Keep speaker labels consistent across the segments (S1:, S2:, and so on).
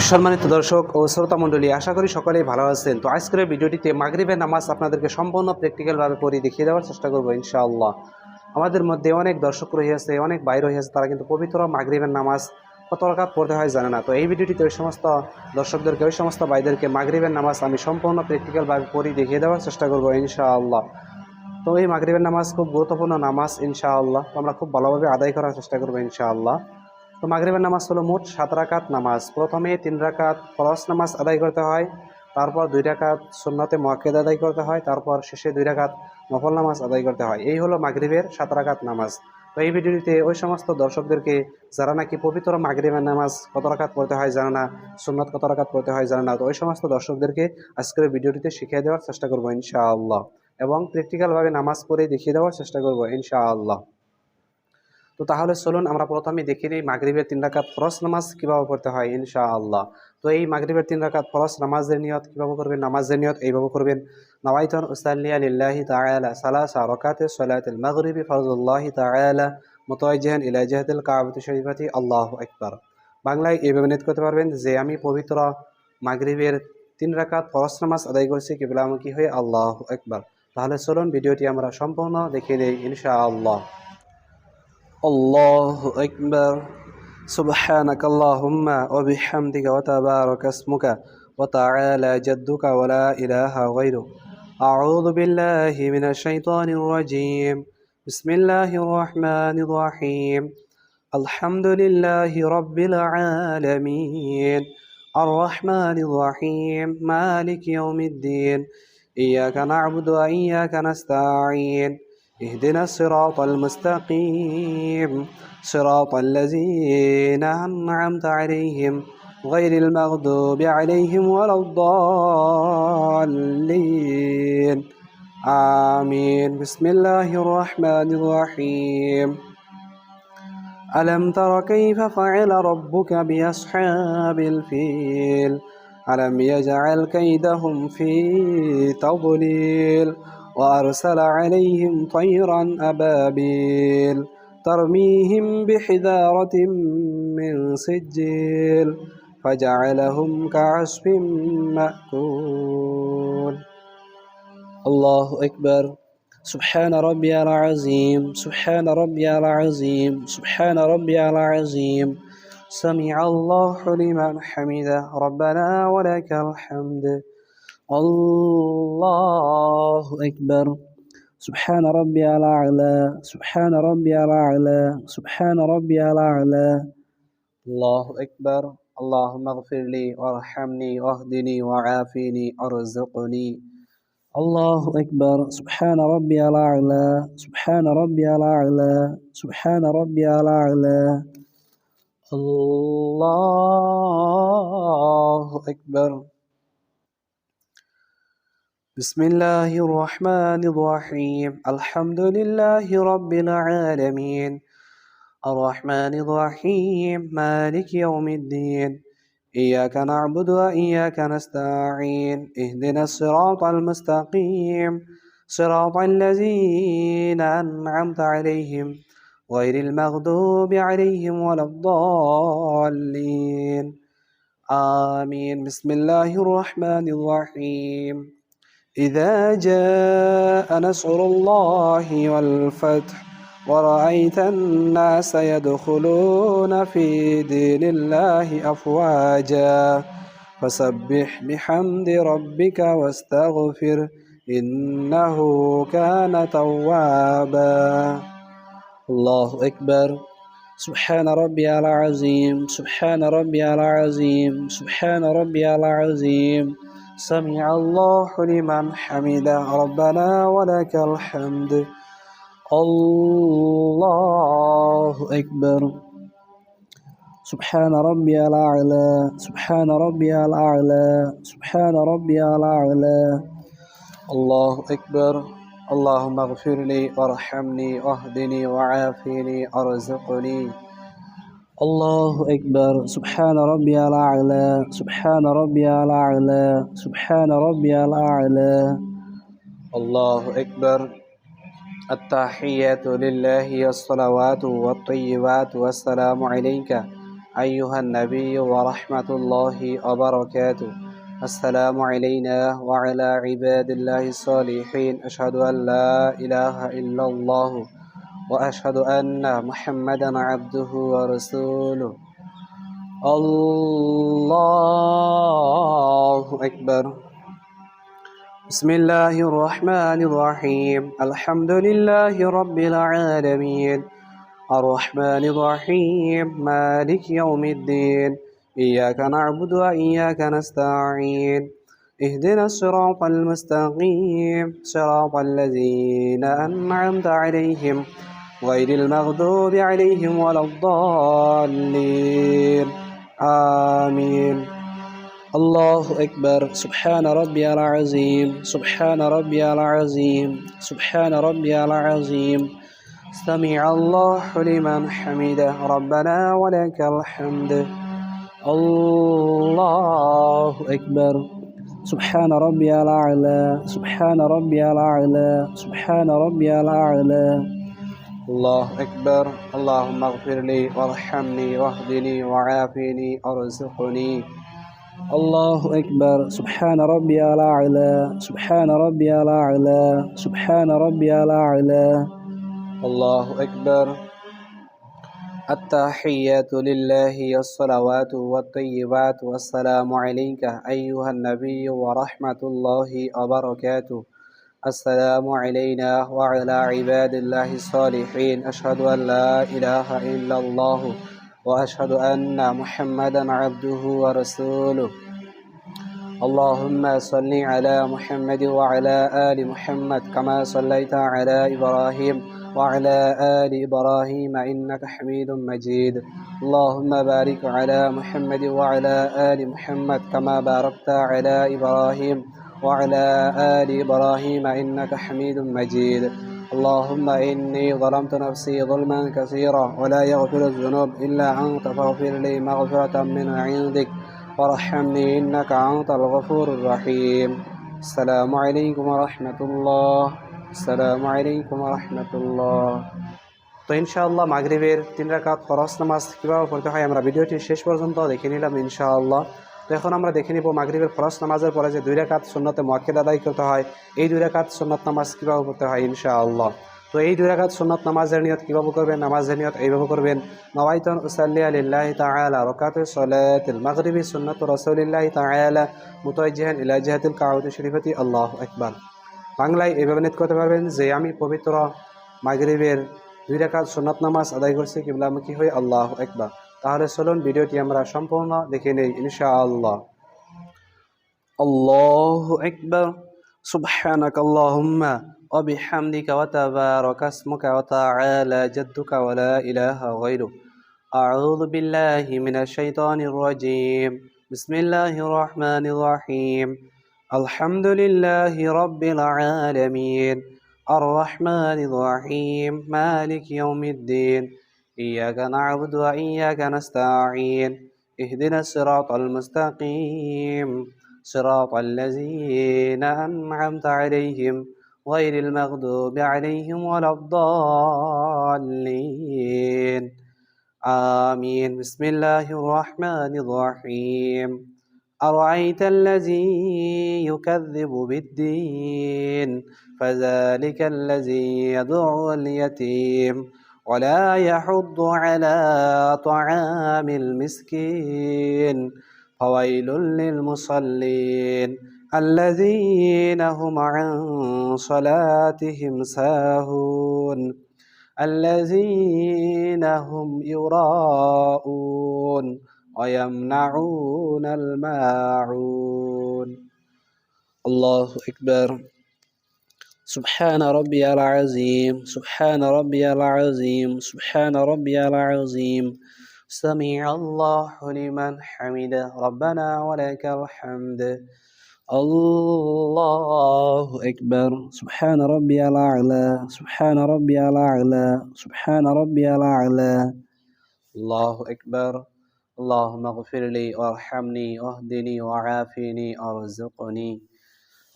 S1: সম্মানিত দর্শক ও শ্রোতা মণ্ডলী, আশা করি সকলেই ভালো আছেন। তো আজকের ভিডিওটিতে মাগরিবের নামাজ আপনাদেরকে সম্পূর্ণ প্র্যাকটিক্যালভাবে পড়ে দেখিয়ে দেওয়ার চেষ্টা করবো ইনশাআল্লাহ। আমাদের মধ্যে অনেক দর্শক রয়েছে, অনেক ভাই রয়েছে, তারা কিন্তু পবিত্র মাগরিবের নামাজ কত রাকাত পড়তে হয় জানে না। তো এই ভিডিওটিতে ওই সমস্ত দর্শকদেরকে, ওই সমস্ত ভাইদেরকে মাগরিবের নামাজ আমি সম্পূর্ণ প্র্যাকটিক্যালভাবে পড়ে দেখিয়ে দেওয়ার চেষ্টা করবো ইনশাআল্লাহ। তো এই মাগরিবের নামাজ খুব গুরুত্বপূর্ণ নামাজ ইনশাআল্লাহ। তো আমরা খুব ভালোভাবে আদায় করার চেষ্টা করবো ইনশাআল্লাহ। তো মাগরিবের নামাজ হলো মোট 7 রাকাত নামাজ। প্রথমে 3 রাকাত ফরজ নামাজ আদায় করতে হয়, তারপর 2 রাকাত সুন্নতে মুআক্কাদা আদায় করতে হয়, তারপর শেষে 2 রাকাত নফল নামাজ আদায় করতে হয়। এই হলো মাগরিবের 7 রাকাত নামাজ। তো এই ভিডিওটিতে ওই সমস্ত দর্শকদেরকে যারা নাকি পবিত্র মাগরিবের নামাজ কত রাকাত পড়তে হয় জানে না, সুন্নত কত রাকাত পড়তে হয় জানে না, তো ওই সমস্ত দর্শকদেরকে আজকের ভিডিওটিতে শিখিয়ে দেওয়ার চেষ্টা করবো ইনশাআল্লাহ, এবং প্র্যাকটিক্যালভাবে নামাজ পড়ে দেখিয়ে দেওয়ার চেষ্টা করবো ইনশাআল্লাহ। তো তাহলে চলুন আমরা প্রথমে দেখে নিই মাগরিবের 3 রাকাত ফরজ নামাজ কীভাবে পড়তে হয় ইনশাআল্লাহ। তো এই মাগরিবের 3 রাকাত ফরজ নামাজের নিয়ত কীভাবে করবেন? নামাজের নিয়ত এইভাবে করবেন: নাওয়াইতু উসাল্লিয়া লিল্লাহি তাআলা সালাসা রাকাতি সালাতুল মাগরিবি ফরজুল্লাহি তাআলা মুতাওয়াজ্জিহান ইলা জিহাতিল কাবাতি শরীফাতি আল্লাহু আকবার। বাংলায় এইভাবে নিয়ত করতে পারবেন যে আমি পবিত্র মাগরিবের 3 রাকাত ফরজ নামাজ আদায় করছি কিবলামুখী হয়ে আল্লাহু আকবার। তাহলে চলুন ভিডিওটি আমরা সম্পূর্ণ দেখে নেই ইনশাআল্লাহ। আল্লাহু আকবার। সুবহানাকা আল্লাহুম্মা ওয়া বিহামদিকা ওয়া তাবারাকা ইসমুকা ওয়া তাআলা জাদ্দুকা ওয়া লা ইলাহা গায়রুক। আউযু বিল্লাহি মিনাশ শাইতানির রাজীম। বিসমিল্লাহির রাহমানির রাহিম। আলহামদুলিল্লাহি রাব্বিল আলামিন। আর রাহমানির রাহিম। মালিকি ইয়াউমিদ্দিন। ইয়াকা না'বুদু ওয়া ইয়াকা নাস্তাঈন। اهدنا الصراط المستقيم صراط الذين أنعمت عليهم غير المغضوب عليهم ولا الضالين آمين. بسم الله الرحمن الرحيم. ألم تر كيف فعل ربك بأصحاب الفيل ألم يجعل كيدهم في تضليل وأرسل عليهم طيرا أبابيل ترميهم بحجارة من سجيل فجعلهم كعصف مأكول. الله أكبر. سبحان ربي العظيم. سبحان ربي العظيم. سبحان ربي العظيم. سمع الله لمن حمده ربنا ولك الحمد. الله أكبر. سبحان ربي الأعلى. سبحان ربي الأعلى. سبحان ربي الأعلى. الله أكبر. اللهم اغفر لي وارحمني واهدني وعافني وارزقني. الله أكبر. سبحان ربي الأعلى. سبحان ربي الأعلى. سبحان ربي الأعلى. الله أكبر. بسم الله الرحمن الرحيم. الحمد لله رب العالمين الرحمن الرحيم مالك يوم الدين إياك نعبد وإياك نستعين اهدنا الصراط المستقيم صراط الذين أنعمت عليهم غير المغضوب عليهم ولا الضالين آمين. بسم الله الرحمن الرحيم. إذا جاء نصر الله والفتح ورأيت الناس يدخلون في دين الله أفواجا فسبح بحمد ربك واستغفر إنه كان توابا. الله أكبر. سبحان ربي العظيم. سبحان ربي العظيم. سبحان ربي العظيم. سمع الله لمن حمده ربنا ولك الحمد. الله أكبر. سبحان ربي الأعلى. سبحان ربي الأعلى. سبحان ربي الأعلى. الله أكبر. اللهم اغفر لي وارحمني واهدني وعافني وارزقني. الله أكبر. سبحان ربي الأعلى. سبحان ربي الأعلى. سبحان ربي الأعلى. الله أكبر. التحيات لله الصلوات والطيبات والسلام عليك أيها النبي ورحمة الله وبركاته. السلام علينا وعلى عباد الله الصالحين. أشهد أن لا إله إلا الله وأشهد أن محمدا عبده ورسوله. الله أكبر. بسم الله الرحمن الرحيم. الحمد لله رب العالمين الرحمن الرحيم مالك يوم الدين إياك نعبد وإياك نستعين اهدنا الصراط المستقيم صراط الذين أنعمت عليهم غير المغضوب عليهم ولا الضالين آمين. الله أكبر. سبحان ربي العظيم سبحان ربي العظيم سبحان ربي العظيم. سمع الله لمن حمده ربنا ولك الحمد. الله أكبر. سبحان ربي الأعلى سبحان ربي الأعلى سبحان ربي الأعلى. الله أكبر. اللهم اغفر لي وارحمني واهدني وعافني وارزقني. الله أكبر. سبحان ربي الأعلى سبحان ربي الأعلى سبحان ربي الأعلى. الله أكبر. التحيات لله الصلوات والطيبات والسلام عليك أيها النبي ورحمة الله وبركاته. السلام علينا وعلى عباد الله الصالحين. أشهد أن لا إله إلا الله وأشهد أن محمدا عبده ورسوله. اللهم صل على محمد وعلى آل محمد كما صليت على إبراهيم وعلى آل إبراهيم إنك حميد مجيد. اللهم بارك على محمد وعلى آل محمد كما باركت على إبراهيم وعلى آل إبراهيم إنك حميد مجيد. اللهم إني ظلمت نفسي ظلما كثيرا ولا يغفر الذنوب إلا أنت فاغفر لي مغفرة من عندك وارحمني إنك أنت الغفور الرحيم. السلام عليكم ورحمة الله. আসসালামু আলাইকুম ওয়া রাহমাতুল্লাহ। তো ইনশাআল্লাহ মাগরিবের 3 রাকাত ফরজ নামাজ কিভাবে পড়তে হয় আমরা ভিডিওটি শেষ পর্যন্ত দেখে নিলাম ইনশাআল্লাহ। তো এখন আমরা দেখে নিব মাগরিবের ফরজ নামাজের পরে যে 2 রাকাত সুন্নতে মুআক্কাদা আদায় করতে হয়, এই 2 রাকাত সুন্নত নামাজ কিভাবে পড়তে হয় ইনশাআল্লাহ। তো এই 2 রাকাত সুন্নত নামাজের নিয়ত কিভাবে করবেন, নামাজের নিয়ত এইভাবে করবেন। নওয়াইতু উসাল্লি লিল্লাহি তাআলা রাকাতু সালাতিল মাগরিবি সুন্নাতু রাসূলিল্লাহি তাআলা মুতাওয়াজ্জিহান ইলা জিহাতিল কাবাতি শরীফাতি আল্লাহু আকবার। বাংলায় এইভাবে নিয়ত করতে পারবেন যে আমি পবিত্র মাগরিবের 2 রাকাত সুন্নাত নামাজ আদায় করছি কিবলামুখী হয়ে আল্লাহু আকবার। তাহলে চলুন ভিডিওটি আমরা সম্পূর্ণ দেখে নেই ইনশাআল্লাহ। আল্লাহু আকবার। সুবহানাকা আল্লাহুম্মা ওয়া বিহামদিকা ওয়া তাবারাকা ইসমুকা ওয়া তাআলা জাদ্দুকা ওয়া লা ইলাহা গায়রুক। আউযু বিল্লাহি মিনাশ শাইতানির রাজীম। বিসমিল্লাহির রাহমানির রাহিম। الحمد لله رب العالمين الرحمن الرحيم مالك يوم الدين إياك نعبد وإياك نستعين اهدنا الصراط المستقيم صراط الذين أنعمت عليهم غير المغضوب عليهم ولا الضالين آمين. بسم الله الرحمن الرحيم. أرأيت الذي يكذب بالدين فذلك الذي يدعو اليتيم ولا يحض على طعام المسكين فويل للمصلين الذين هم عن صلاتهم ساهون الذين هم يراءون ويمنعون الماعون. الله أكبر. سبحان ربي العظيم سبحان ربي العظيم سبحان ربي العظيم. سمع الله لمن حمده ربنا ولك الحمد. الله أكبر. سبحان ربي الأعلى سبحان ربي الأعلى سبحان ربي الأعلى. الله أكبر. اللهم اغفر لي وارحمني واهدني وعافني وارزقني.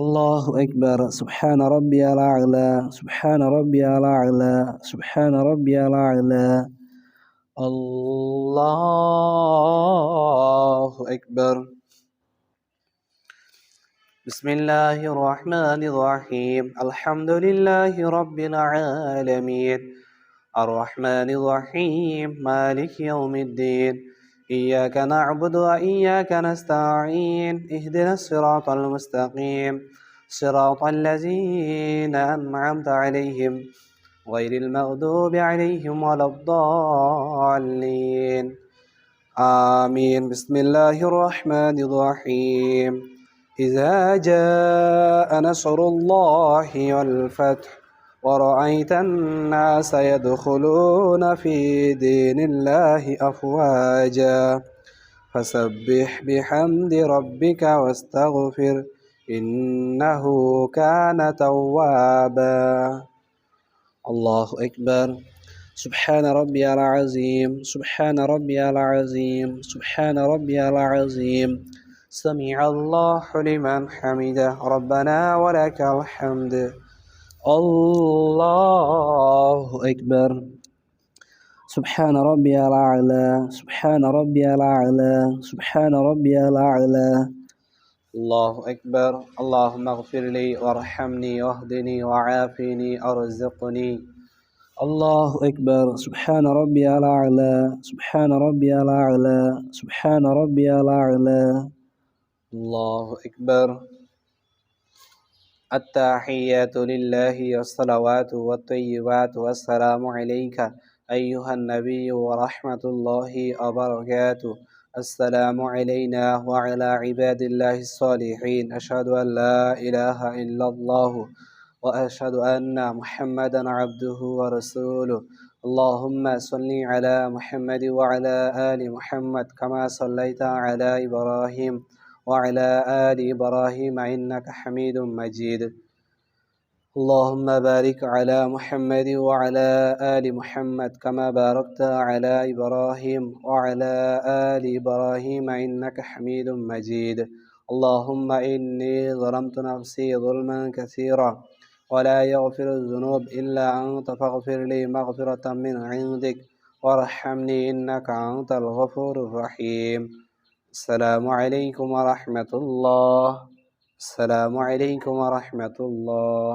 S1: الله أكبر. سبحان ربي الأعلى سبحان ربي الأعلى سبحان ربي الأعلى. الله أكبر. بسم الله الرحمن الرحيم. الحمد لله رب العالمين الرحمن الرحيم مالك يوم الدين إياك نعبد وإياك نستعين اهدنا الصراط المستقيم صراط الذين أنعمت عليهم غير المغضوب عليهم ولا الضالين آمين. بسم الله الرحمن الرحيم. إذا جاء نصر الله والفتح ورأيت الناس يدخلون في دين الله أفواجا فسبح بحمد ربك واستغفر إنه كان توابا. الله أكبر. سبحان ربي العظيم سبحان ربي العظيم سبحان ربي العظيم سمع الله لمن حمده ربنا ولك الحمد. الله أكبر. سبحان ربي الأعلى سبحان ربي الأعلى سبحان ربي الأعلى. الله أكبر. اللهم اغفر لي وارحمني واهدني وعافني أرزقني. الله أكبر. سبحان ربي الأعلى سبحان ربي الأعلى سبحان ربي الأعلى. الله أكبر. التحيات لله والصلوات والطيبات والسلام عليك أيها النبي ورحمة الله وبركاته. السلام علينا وعلى عباد الله الصالحين. أشهد أن لا إله إلا الله وأشهد أن محمدا عبده ورسوله. اللهم صل على محمد وعلى آل محمد كما صليت على إبراهيم وعلى آل إبراهيم إنك حميد مجيد. اللهم بارك على محمد وعلى آل محمد كما باركت على إبراهيم وعلى آل إبراهيم إنك حميد مجيد. اللهم إني ظلمت نفسي ظلما كثيرا ولا يغفر الذنوب إلا أنت فاغفر لي مغفرة من عندك وارحمني إنك أنت الغفور الرحيم. السلام عليكم ورحمة الله. السلام عليكم ورحمة الله.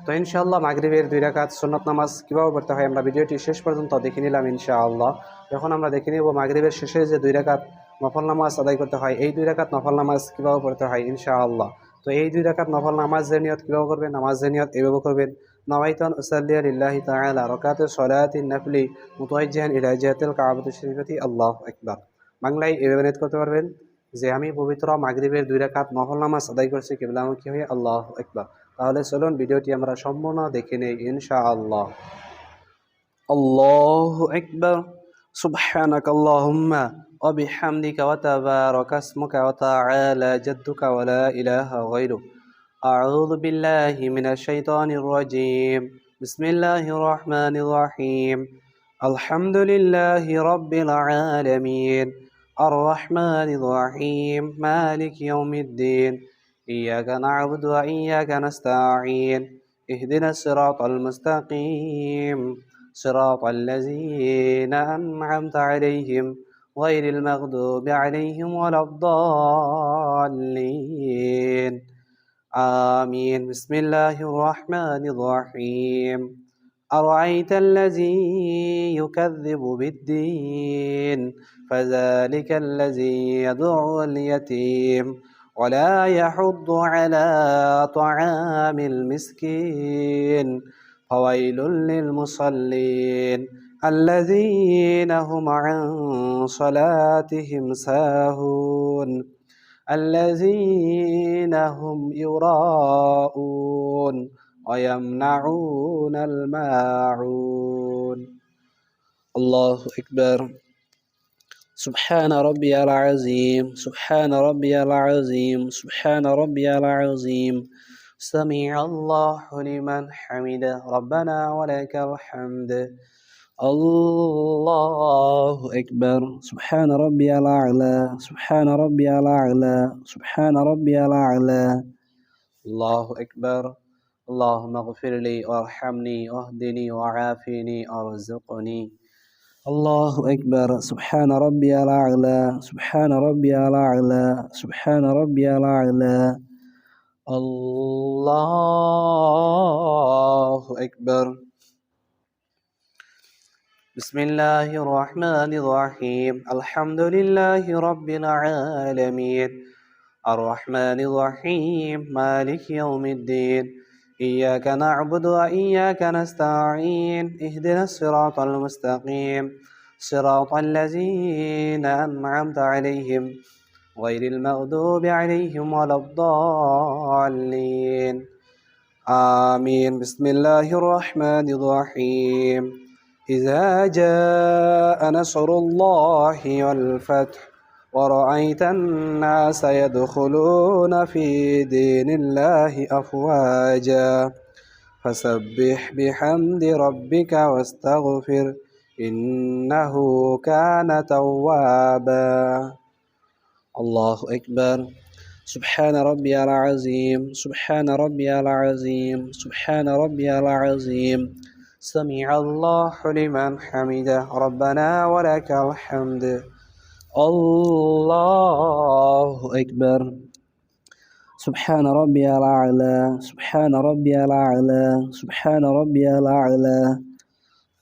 S1: তো ইনশাআল্লাহ মাগরিবের 2 রাকাত সুন্নাত নামাজ কিভাবে পড়তে হয় আমরা ভিডিওটি শেষ পর্যন্ত দেখে নিলাম ইনশাআল্লাহ। এখন আমরা দেখে নেব মাগরিবের শেষে যে 2 রাকাত নফল নামাজ আদায় করতে হয় এই 2 রাকাত নফল নামাজ কিভাবে পড়তে হয় ইনশাআল্লাহ। তো এই 2 রাকাত নফল নামাজের নিয়ত কিভাবে করবেন, নামাজের নিয়ত এভাবে করবেন। নাওয়াইতু আন উসাল্লিয়া লিল্লাহি তাআলা রাকাতুস সালাতিন নাফলি মুতাওয়াজ্জিহান ইলা জিহাতিল কাবাতিশ শরীফাতি আল্লাহু আকবার। বাংলায় এভাবে নিয়ত করতে পারবেন যে আমি পবিত্র মাগরিবের 2 রাকাত নফল নামাজ আদায় করছি কিবলামুখী হয়ে আল্লাহু আকবার। তাহলে চলুন ভিডিওটি আমরা সম্পূর্ণ দেখে নেই ইনশাআল্লাহ। আল্লাহু আকবার। সুবহানাকা আল্লাহুম্মা ওয়া বিহামদিকা ওয়া তাবারাকা ইসমুকা ওয়া তাআলা জাদ্দুকা ওয়া লা ইলাহা গায়রুক। আউযু বিল্লাহি মিনাশ শাইতানির রাজীম। বিসমিল্লাহির রহমানির রহিম। আলহামদুলিল্লাহি রাব্বিল আলামিন আর রহমানির রহিম মালিকি ইয়াউমিদ্দিন إياك نعبد وإياك نستعين اهدنا الصراط المستقيم صراط الذين أنعمت عليهم غير المغضوب عليهم ولا الضالين آمين. بسم الله الرحمن الرحيم. أرأيت الذي يكذب بالدين فذلك الذي يدعو اليتيم ولا يحض على طعام المسكين فويل للمصلين الذين هم عن صلاتهم ساهون الذين هم يراءون ويمنعون الماعون. الله أكبر. سبحان ربي العظيم سبحان ربي العظيم سبحان ربي العظيم سمع الله لمن حمده ربنا ولك الحمد. الله أكبر. سبحان ربي الأعلى سبحان ربي الأعلى سبحان ربي الأعلى. الله أكبر. اللهم اغفر لي وارحمني واهدني وعافني أرزقني. الله أكبر سبحان ربي الأعلى سبحان ربي الأعلى سبحان ربي الأعلى الله أكبر بسم الله الرحمن الرحيم الحمد لله رب العالمين الرحمن الرحيم مالك يوم الدين إياك نعبد وإياك نستعين اهدنا الصراط المستقيم صراط الذين أنعمت عليهم غير المغضوب عليهم ولا الضالين آمين بسم الله الرحمن الرحيم إذا جاء نصر الله والفتح ورأيت الناس يدخلون في دين الله أفواجا فسبح بحمد ربك واستغفر إنه كان توابا الله أكبر سبحان ربي العظيم سبحان ربي العظيم سبحان ربي العظيم سمع الله لمن حمده ربنا ولك الحمد الله أكبر سبحان ربي الأعلى سبحان ربي الأعلى سبحان ربي الأعلى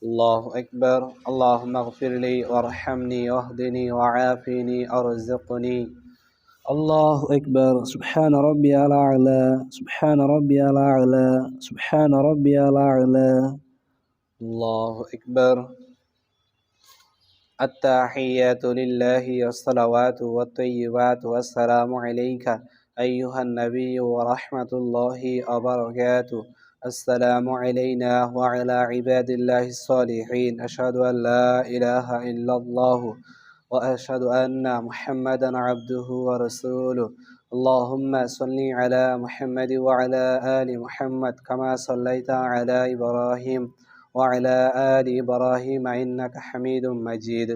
S1: الله أكبر اللهم اغفر لي وارحمني واهدني وعافني أرزقني الله أكبر سبحان ربي الأعلى سبحان ربي الأعلى سبحان ربي الأعلى الله أكبر التحيات لله والصلوات والطيبات والسلام عليك أيها النبي ورحمة الله وبركاته السلام علينا وعلى عباد الله الصالحين أشهد أن لا إله إلا الله وأشهد أن محمدا عبده ورسوله اللهم صل على محمد وعلى آل محمد كما صليت على إبراهيم وعلى آل إبراهيم إنك حميد مجيد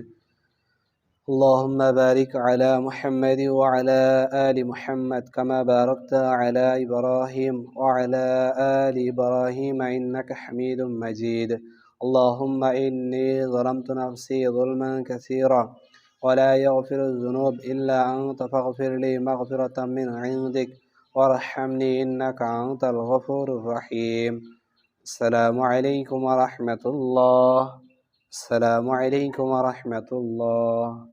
S1: اللهم بارك على محمد وعلى آل محمد كما باركت على إبراهيم وعلى آل إبراهيم إنك حميد مجيد اللهم إني ظلمت نفسي ظلما كثيرا ولا يغفر الذنوب إلا أنت فاغفر لي مغفرة من عندك وارحمني إنك أنت الغفور الرحيم السلام عليكم ورحمة الله السلام عليكم ورحمة الله